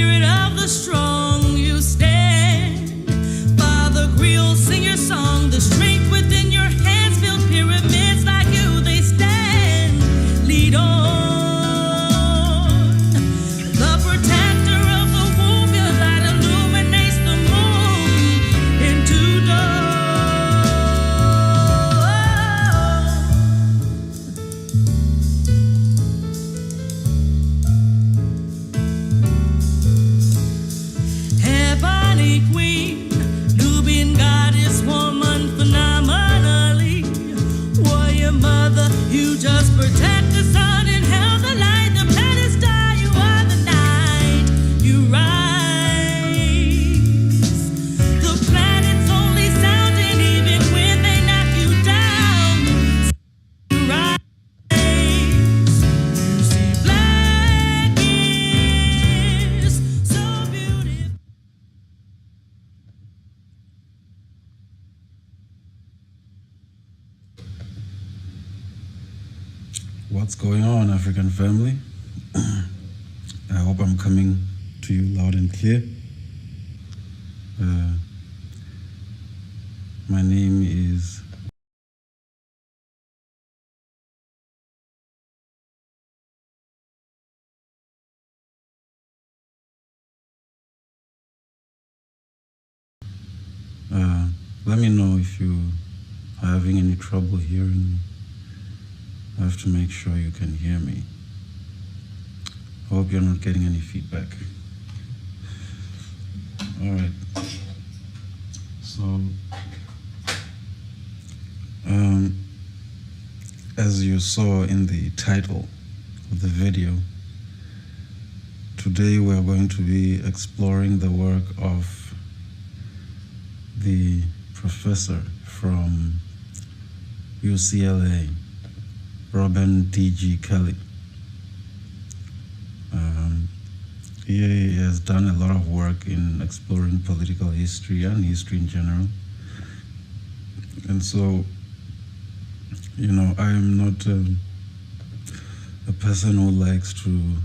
spirit of the strong you stand. Father Grill, sing your song. The strength within your hands build pyramids like you, they stand. Lead on. The protector of the womb, your light illuminates the moon into dawn. Ebony queen, Nubian goddess, woman phenomenally. Warrior mother, you just protect the sun and held the light. The planet star, you are the night. You rise. The planet's only sounding even when they knock you down. You rise. You see black is so beautiful. What's going on, African family? I hope I'm coming to you loud and clear. My name is let me know if you are having any trouble hearing me. I have to make sure you can hear me. I hope you're not getting any feedback. All right. So, as you saw in the title of the video, today we are going to be exploring the work of the professor from UCLA, Robin D.G. Kelley. He has done a lot of work in exploring political history and history in general. And so, you know, I am not a person who likes to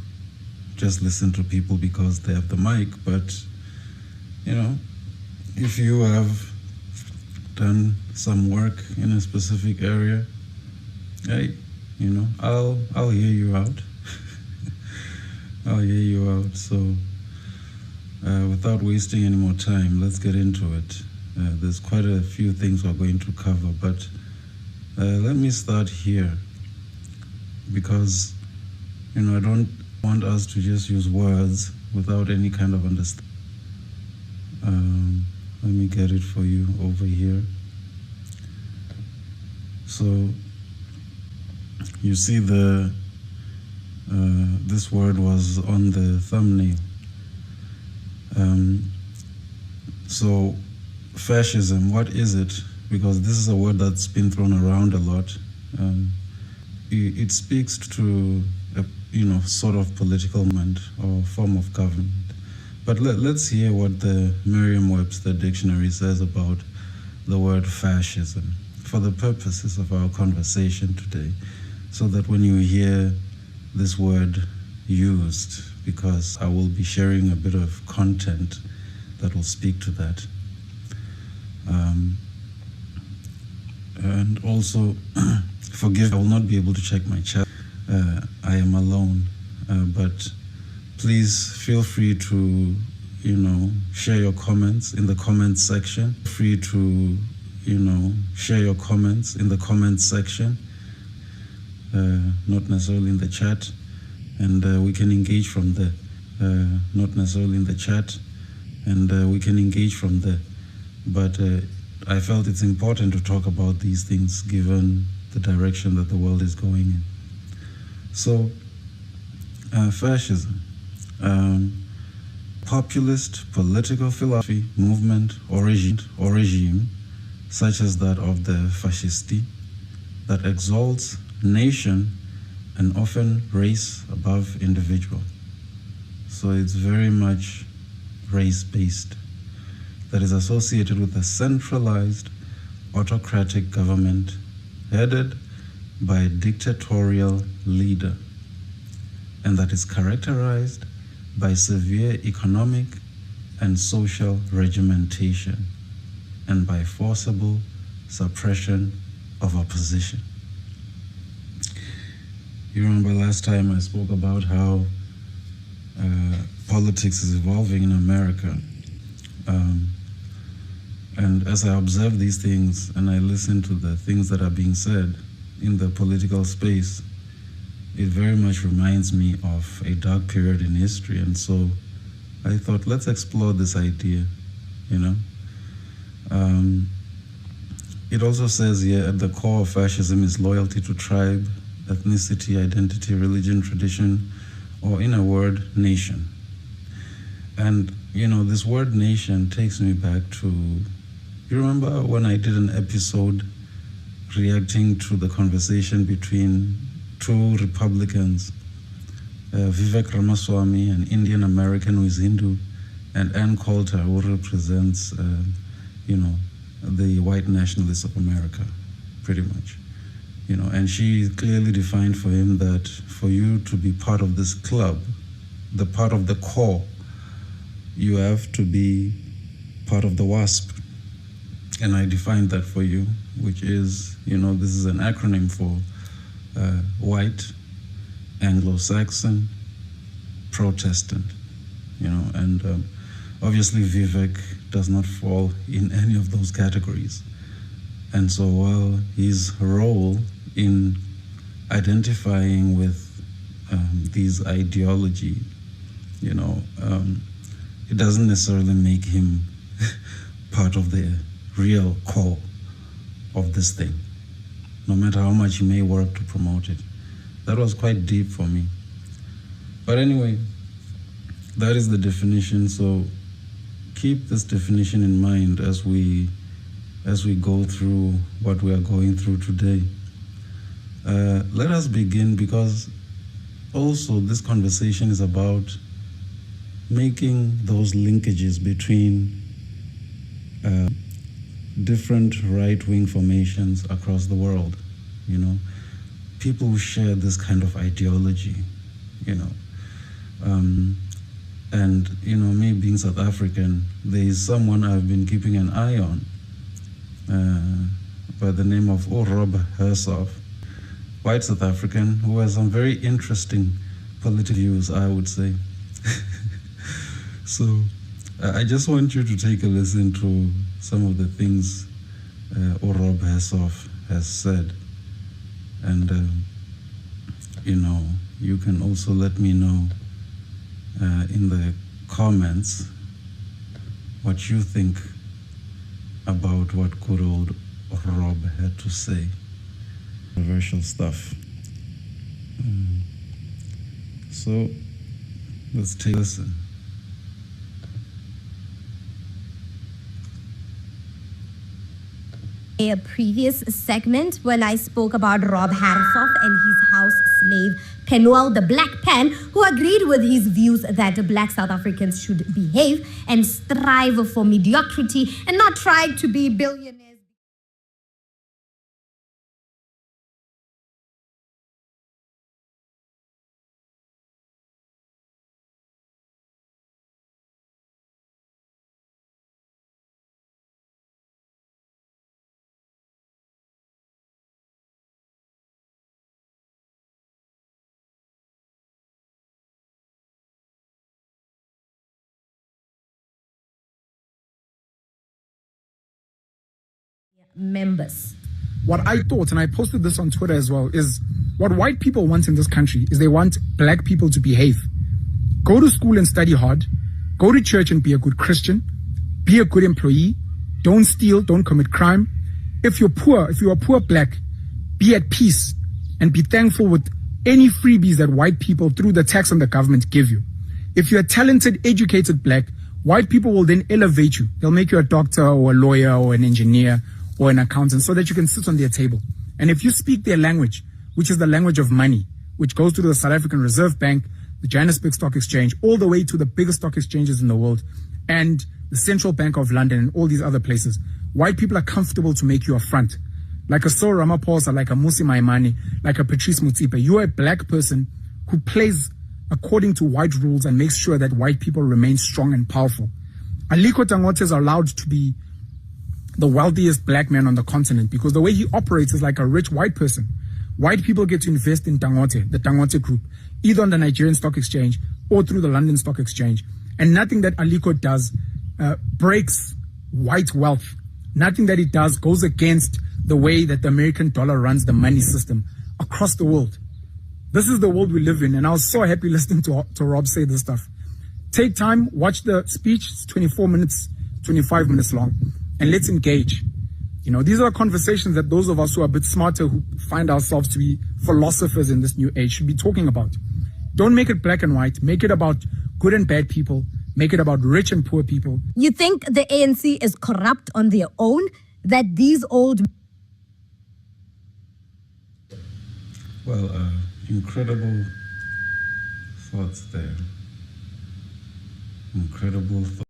just listen to people because they have the mic, but, you know, if you have done some work in a specific area, hey, you know, I'll hear you out. I'll hear you out. So without wasting any more time, let's get into it. There's quite a few things we're going to cover, but let me start here because, you know, I don't want us to just use words without any kind of understanding. Let me get it for you over here. So you see this word was on the thumbnail. So fascism, what is it? Because this is a word that's been thrown around a lot. It speaks to a, you know, sort of political movement or form of government. But let's hear what the Merriam-Webster dictionary says about the word fascism for the purposes of our conversation today, so that when you hear this word used, because I will be sharing a bit of content that will speak to that. And also, forgive, I will not be able to check my chat. I am alone, but please feel free to, you know, share your comments in the comments section. Free to, you know, share your comments in the comments section, not necessarily in the chat, and we can engage from there. Not necessarily in the chat, and we can engage from there. But I felt it's important to talk about these things given the direction that the world is going in. So, fascism. Populist political philosophy, movement, or regime, such as that of the fascisti, that exalts nation and often race above individual. So it's very much race-based, that is associated with a centralized autocratic government headed by a dictatorial leader, and that is characterized by severe economic and social regimentation and by forcible suppression of opposition. You remember last time I spoke about how politics is evolving in America. And as I observe these things and I listen to the things that are being said in the political space, it very much reminds me of a dark period in history. And so I thought, let's explore this idea, you know. It also says here, at the core of fascism is loyalty to tribe, ethnicity, identity, religion, tradition, or in a word, nation. And, you know, this word nation takes me back to, you remember when I did an episode reacting to the conversation between two Republicans, Vivek Ramaswamy, an Indian American who is Hindu, and Ann Coulter, who represents, you know, the white nationalists of America, pretty much. You know, and she clearly defined for him that for you to be part of this club, the part of the core, you have to be part of the WASP. And I defined that for you, which is, you know, this is an acronym for white, Anglo-Saxon, Protestant, you know, and obviously Vivek does not fall in any of those categories. And so while his role in identifying with these ideology, you know, it doesn't necessarily make him part of the real core of this thing, no matter how much he may work to promote it. That was quite deep for me. But anyway, that is the definition. So keep this definition in mind as we go through what we are going through today. Let us begin, because also this conversation is about making those linkages between different right-wing formations across the world, you know, people who share this kind of ideology, you know. And, you know, me being South African, there is someone I've been keeping an eye on by the name of Rob Hersoff, white South African, who has some very interesting political views, I would say. So I just want you to take a listen to some of the things Rob Hersoff has said. And, you know, you can also let me know in the comments what you think about what good old Rob had to say. Controversial stuff. So let's take a listen. A previous segment when I spoke about Rob Hersoff and his house slave Penuel the Black Pan, who agreed with his views that black South Africans should behave and strive for mediocrity and not try to be billionaires. Members. What I thought, and I posted this on Twitter as well, is what white people want in this country is they want black people to behave. Go to school and study hard. Go to church and be a good Christian. Be a good employee. Don't steal. Don't commit crime. If you're a poor black, be at peace and be thankful with any freebies that white people through the tax and the government give you. If you're a talented, educated black, white people will then elevate you. They'll make you a doctor or a lawyer or an engineer or an accountant so that you can sit on their table. And if you speak their language, which is the language of money, which goes through the South African Reserve Bank, the Johannesburg Stock Exchange, all the way to the biggest stock exchanges in the world, and the Central Bank of London and all these other places, white people are comfortable to make you a front. Like a Cyril Ramaphosa, like a Musi Maimane, like a Patrice Motsepe. You are a black person who plays according to white rules and makes sure that white people remain strong and powerful. Aliko Dangote is allowed to be the wealthiest black man on the continent because the way he operates is like a rich white person. White people get to invest in Dangote, the Dangote Group, either on the Nigerian Stock Exchange or through the London Stock Exchange. And nothing that Aliko does breaks white wealth. Nothing that he does goes against the way that the American dollar runs the money system across the world. This is the world we live in, and I was so happy listening to Rob say this stuff. Take time, watch the speech. It's 24 minutes, 25 minutes long, and let's engage. These are conversations that those of us who are a bit smarter, who find ourselves to be philosophers in this new age, should be talking about. Don't make it black and white. Make it about good and bad people. Make it about rich and poor people. You think the ANC is corrupt on their own? That these old... Well, incredible thoughts there. Incredible thoughts.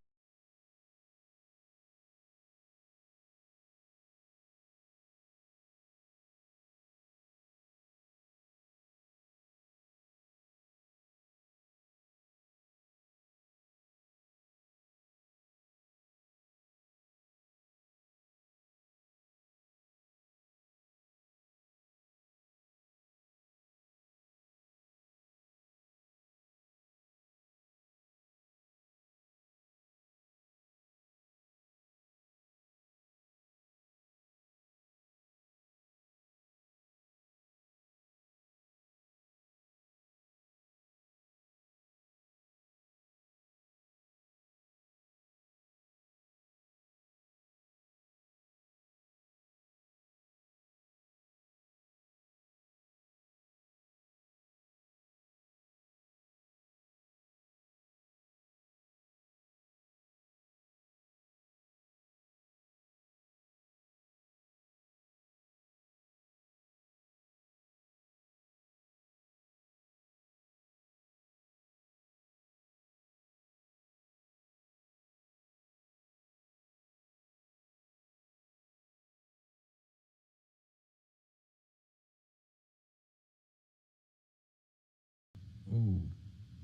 Oh,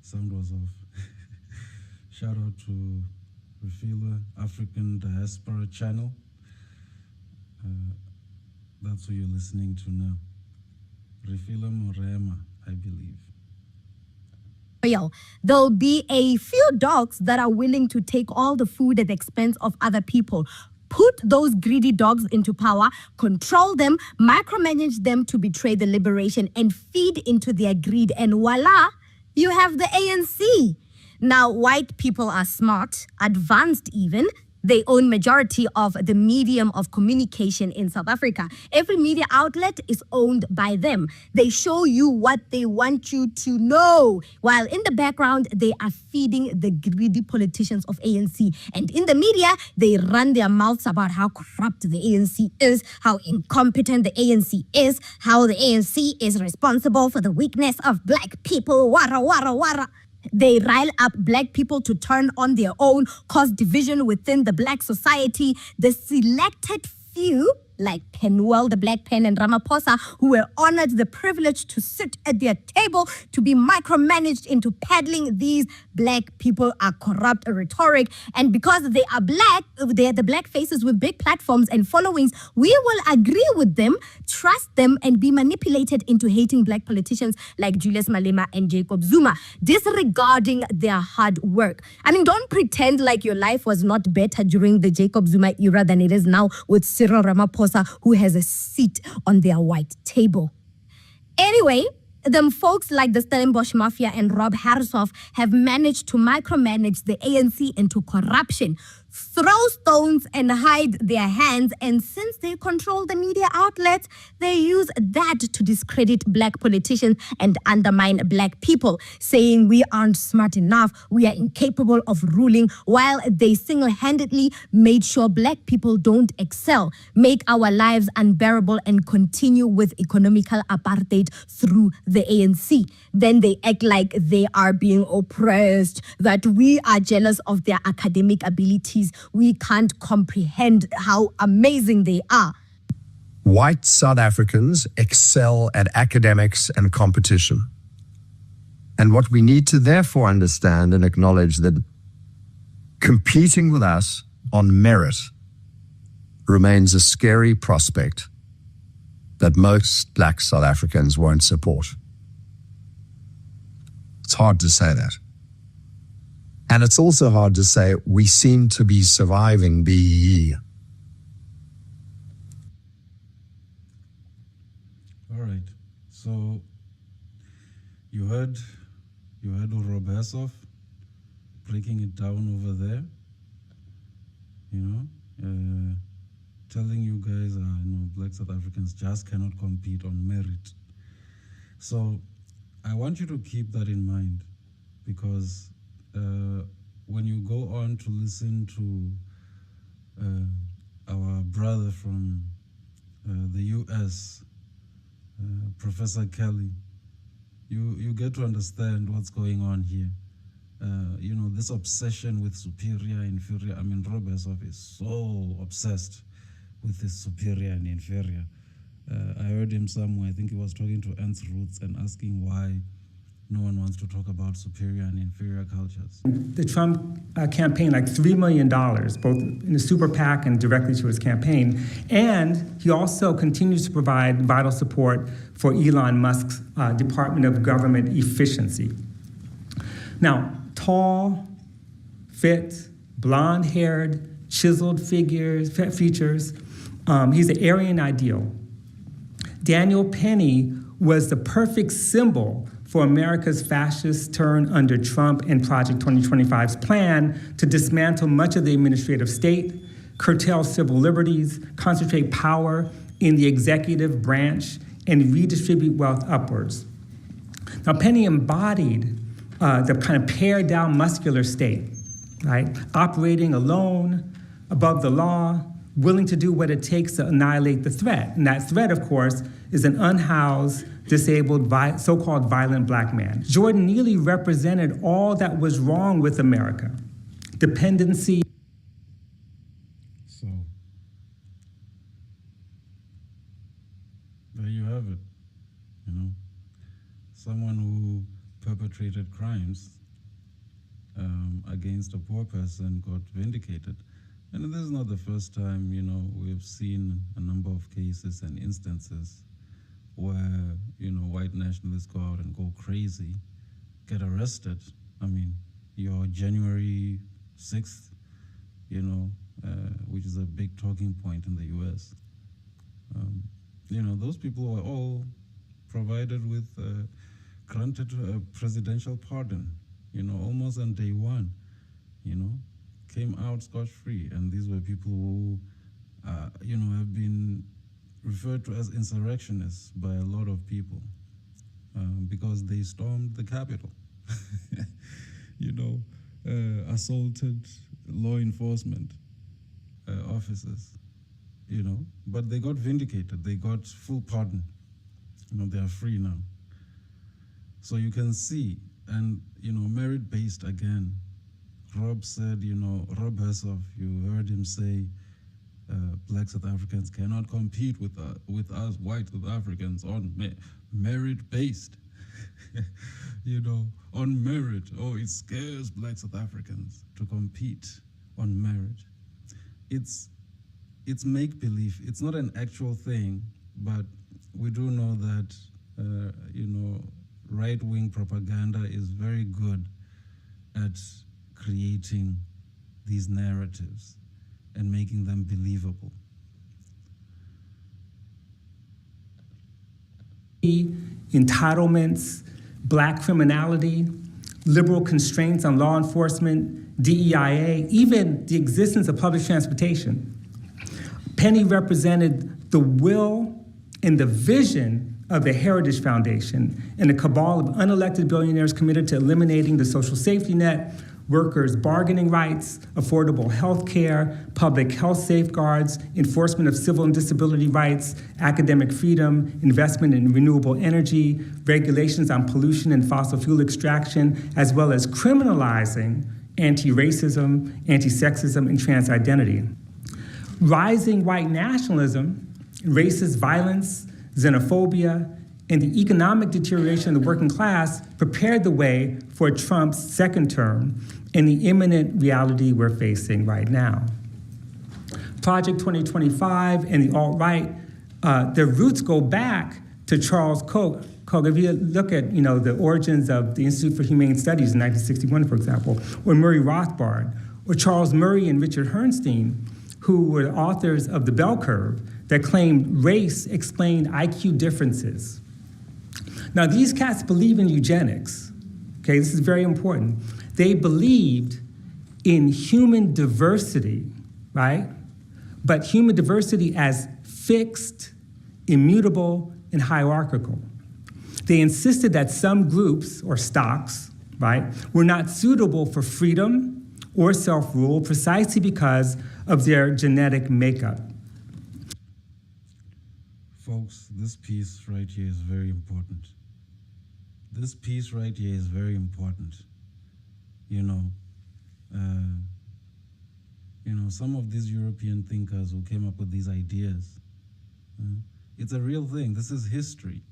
sound was off. Shout out to Refila African Diaspora Channel. That's who you're listening to now. Refila Morema, I believe. There'll be a few dogs that are willing to take all the food at the expense of other people. Put those greedy dogs into power, control them, micromanage them to betray the liberation, and feed into their greed. And voila, you have the ANC. Now, white people are smart, advanced even. They own majority of the medium of communication in South Africa. Every media outlet is owned by them. They show you what they want you to know, while in the background, they are feeding the greedy politicians of ANC. And in the media, they run their mouths about how corrupt the ANC is, how incompetent the ANC is, how the ANC is responsible for the weakness of black people, wara, wara, wara. They rile up black people to turn on their own, cause division within the black society. The selected few, like Penuel, the Black Pen, and Ramaphosa, who were honored the privilege to sit at their table to be micromanaged into peddling these black people are corrupt rhetoric. And because they are black, they're the black faces with big platforms and followings, we will agree with them, trust them, and be manipulated into hating black politicians like Julius Malema and Jacob Zuma, disregarding their hard work. I mean, don't pretend like your life was not better during the Jacob Zuma era than it is now with Cyril Ramaphosa, who has a seat on their white table. Anyway, them folks like the Stellenbosch Mafia and Rob Harsoff have managed to micromanage the ANC into corruption, throw stones and hide their hands, and since they control the media outlets, they use that to discredit black politicians and undermine black people, saying we aren't smart enough, we are incapable of ruling, while they single-handedly made sure black people don't excel, make our lives unbearable, and continue with economical apartheid through the ANC. Then they act like they are being oppressed, that we are jealous of their academic abilities. We can't comprehend how amazing they are. White South Africans excel at academics and competition. And what we need to therefore understand and acknowledge that competing with us on merit remains a scary prospect that most Black South Africans won't support. It's hard to say that. And it's also hard to say we seem to be surviving BEE. All right. So you heard Rob Hersoff breaking it down over there, telling you guys, Black South Africans just cannot compete on merit. So I want you to keep that in mind, because when you go on to listen to our brother from the US, Professor Kelley, you get to understand what's going on here. This obsession with superior, inferior. I mean, Rob Hersoff is so obsessed with his superior and inferior. I heard him somewhere, I think he was talking to Ernst Roots and asking why no one wants to talk about superior and inferior cultures. The Trump campaign, like $3 million, both in the super PAC and directly to his campaign. And he also continues to provide vital support for Elon Musk's Department of Government Efficiency. Now, tall, fit, blonde-haired, chiseled features. He's the Aryan ideal. Daniel Penny was the perfect symbol for America's fascist turn under Trump and Project 2025's plan to dismantle much of the administrative state, curtail civil liberties, concentrate power in the executive branch, and redistribute wealth upwards. Now, Penny embodied the kind of pared-down muscular state, right? Operating alone, above the law, willing to do what it takes to annihilate the threat. And that threat, of course, is an unhoused, disabled, so-called violent Black man. Jordan Neely represented all that was wrong with America. Dependency. So, there you have it. Someone who perpetrated crimes against a poor person got vindicated. And this is not the first time, we've seen a number of cases and instances where, white nationalists go out and go crazy, get arrested. I mean, your January 6th, which is a big talking point in the US. Those people were all provided with, granted a presidential pardon, almost on day one, came out scot-free. And these were people who, have been referred to as insurrectionists by a lot of people because they stormed the Capitol, assaulted law enforcement officers, but they got vindicated. They got full pardon. They are free now. So you can see, and, merit-based again. Rob said, Rob Hersoff, you heard him say, Black South Africans cannot compete with us white South Africans on merit-based, on merit. Oh, it scares Black South Africans to compete on merit. It's make-believe. It's not an actual thing, but we do know that, right-wing propaganda is very good at creating these narratives and making them believable. Entitlements, Black criminality, liberal constraints on law enforcement, DEIA, even the existence of public transportation. Penny represented the will and the vision of the Heritage Foundation and a cabal of unelected billionaires committed to eliminating the social safety net, workers' bargaining rights, affordable health care, public health safeguards, enforcement of civil and disability rights, academic freedom, investment in renewable energy, regulations on pollution and fossil fuel extraction, as well as criminalizing anti-racism, anti-sexism, and trans identity. Rising white nationalism, racist violence, xenophobia, and the economic deterioration of the working class prepared the way for Trump's second term and the imminent reality we're facing right now. Project 2025 and the alt-right, their roots go back to Charles Koch. If you look at the origins of the Institute for Humane Studies in 1961, for example, or Murray Rothbard, or Charles Murray and Richard Herrnstein, who were the authors of The Bell Curve that claimed race explained IQ differences. Now, these cats believe in eugenics. Okay, this is very important. They believed in human diversity, right? But human diversity as fixed, immutable, and hierarchical. They insisted that some groups or stocks, right, were not suitable for freedom or self-rule precisely because of their genetic makeup. Folks, this piece right here is very important. This piece right here is very important. Some of these European thinkers who came up with these ideas, it's a real thing. This is history,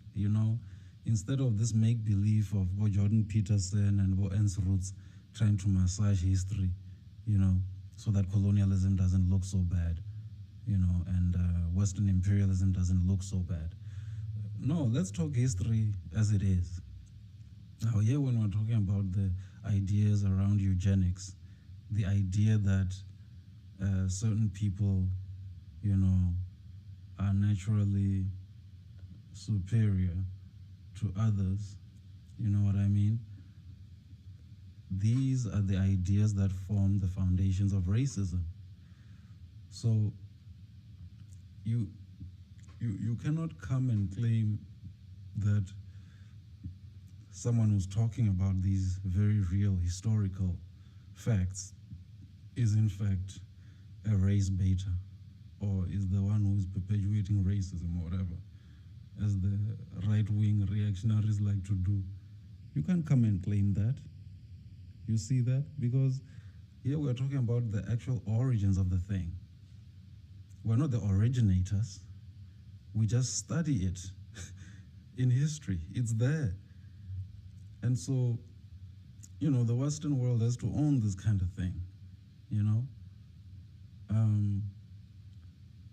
Instead of this make-believe of Jordan Peterson and Ernst Roots trying to massage history, so that colonialism doesn't look so bad, and Western imperialism doesn't look so bad. No, let's talk history as it is. Now, here when we're talking about the ideas around eugenics, the idea that certain people, are naturally superior to others, you know what I mean? These are the ideas that form the foundations of racism. So you cannot come and claim that someone who's talking about these very real historical facts is in fact a race beta, or is the one who's perpetuating racism or whatever, as the right-wing reactionaries like to do. You can't come and claim that. You see that? Because here we're talking about the actual origins of the thing. We're not the originators. We just study it in history. It's there. And so, the Western world has to own this kind of thing,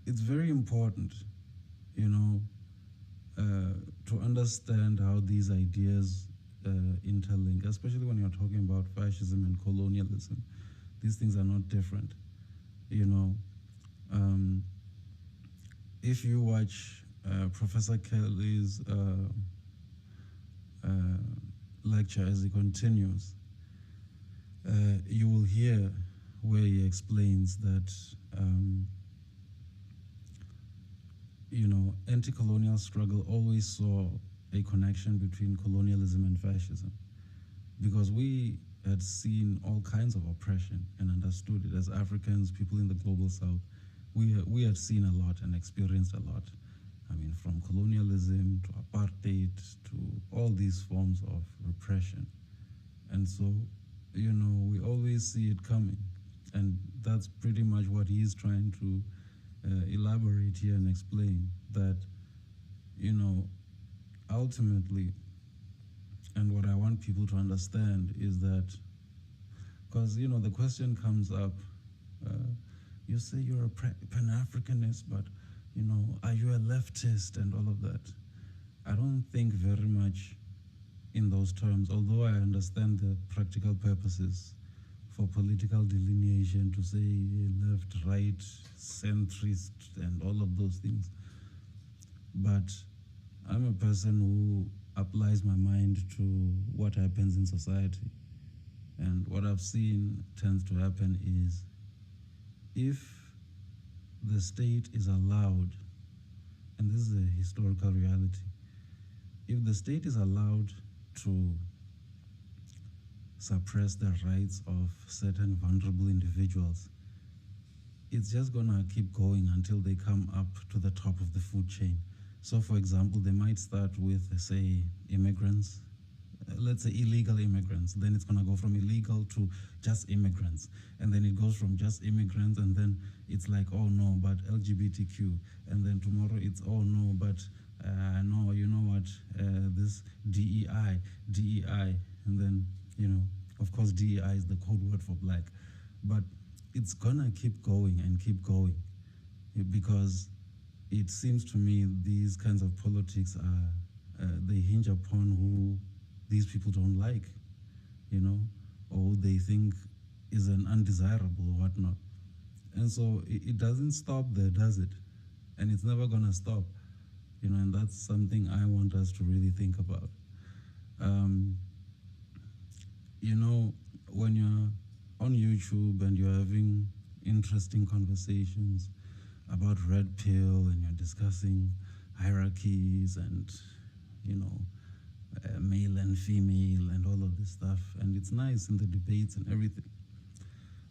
It's very important, to understand how these ideas interlink, especially when you're talking about fascism and colonialism. These things are not different, If you watch Professor Kelley's lecture as he continues, you will hear where he explains that anti-colonial struggle always saw a connection between colonialism and fascism, because we had seen all kinds of oppression and understood it as Africans, people in the global South. We had seen a lot and experienced a lot. I mean, from colonialism to apartheid to all these forms of repression. And so, we always see it coming. And that's pretty much what he's trying to elaborate here and explain, that, ultimately, and what I want people to understand is that, because, the question comes up, you say you're a Pan-Africanist, but, are you a leftist and all of that? I don't think very much in those terms, although I understand the practical purposes for political delineation to say left, right, centrist, and all of those things. But I'm a person who applies my mind to what happens in society. And what I've seen tends to happen is, if the state is allowed, and this is a historical reality, if the state is allowed to suppress the rights of certain vulnerable individuals, it's just gonna keep going until they come up to the top of the food chain. So for example, they might start with, say, immigrants, let's say illegal immigrants, then it's gonna go from illegal to just immigrants. And then it goes from just immigrants, and then it's like, oh no, but LGBTQ. And then tomorrow it's, oh no, but no, you know what, this DEI, and then, of course DEI is the code word for black, but it's gonna keep going and keep going, because it seems to me these kinds of politics are, they hinge upon who these people don't like, or they think is an undesirable or whatnot. And so it doesn't stop there, does it? And it's never gonna stop, and that's something I want us to really think about. When you're on YouTube and you're having interesting conversations about red pill and you're discussing hierarchies and, male and female and all of this stuff, and it's nice in the debates and everything.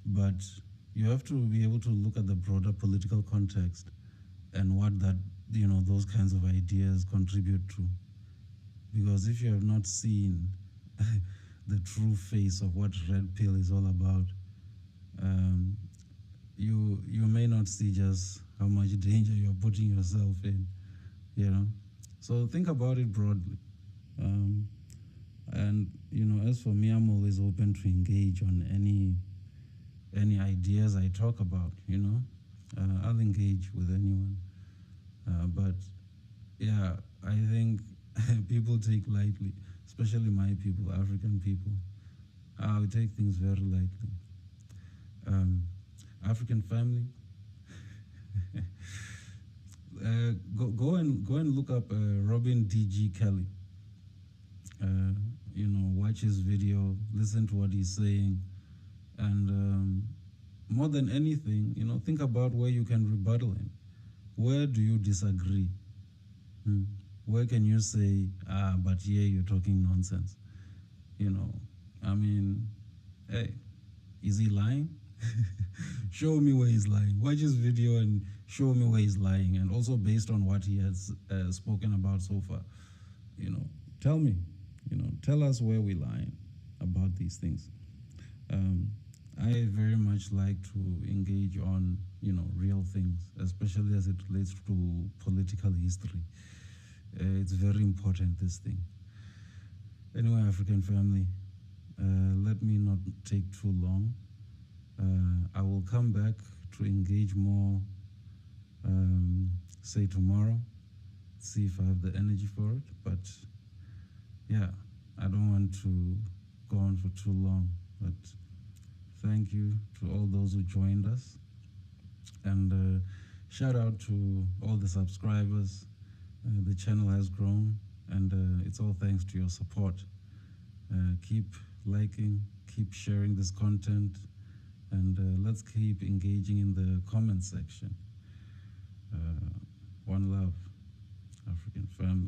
But you have to be able to look at the broader political context and what that, those kinds of ideas contribute to. Because if you have not seen the true face of what red pill is all about, you may not see just how much danger you're putting yourself in, So think about it broadly. And, as for me, I'm always open to engage on any ideas I talk about, I'll engage with anyone. But yeah, I think people take lightly, especially my people, African people. We take things very lightly. African family. Go and look up Robin D.G. Kelley. Watch his video, listen to what he's saying, and more than anything, think about where you can rebuttal in. Where do you disagree? Where can you say, but yeah, you're talking nonsense? Hey, is he lying? Show me where he's lying. Watch his video and show me where he's lying, and also based on what he has spoken about so far. Tell me, tell us where we're lying about these things. I very much like to engage on, real things, especially as it relates to political history. It's very important, this thing. Anyway, African family, let me not take too long. I will come back to engage more, say tomorrow, see if I have the energy for it. But yeah, I don't want to go on for too long. But thank you to all those who joined us. And shout out to all the subscribers. The channel has grown, and it's all thanks to your support. Keep liking, keep sharing this content, and let's keep engaging in the comment section. One love, African family.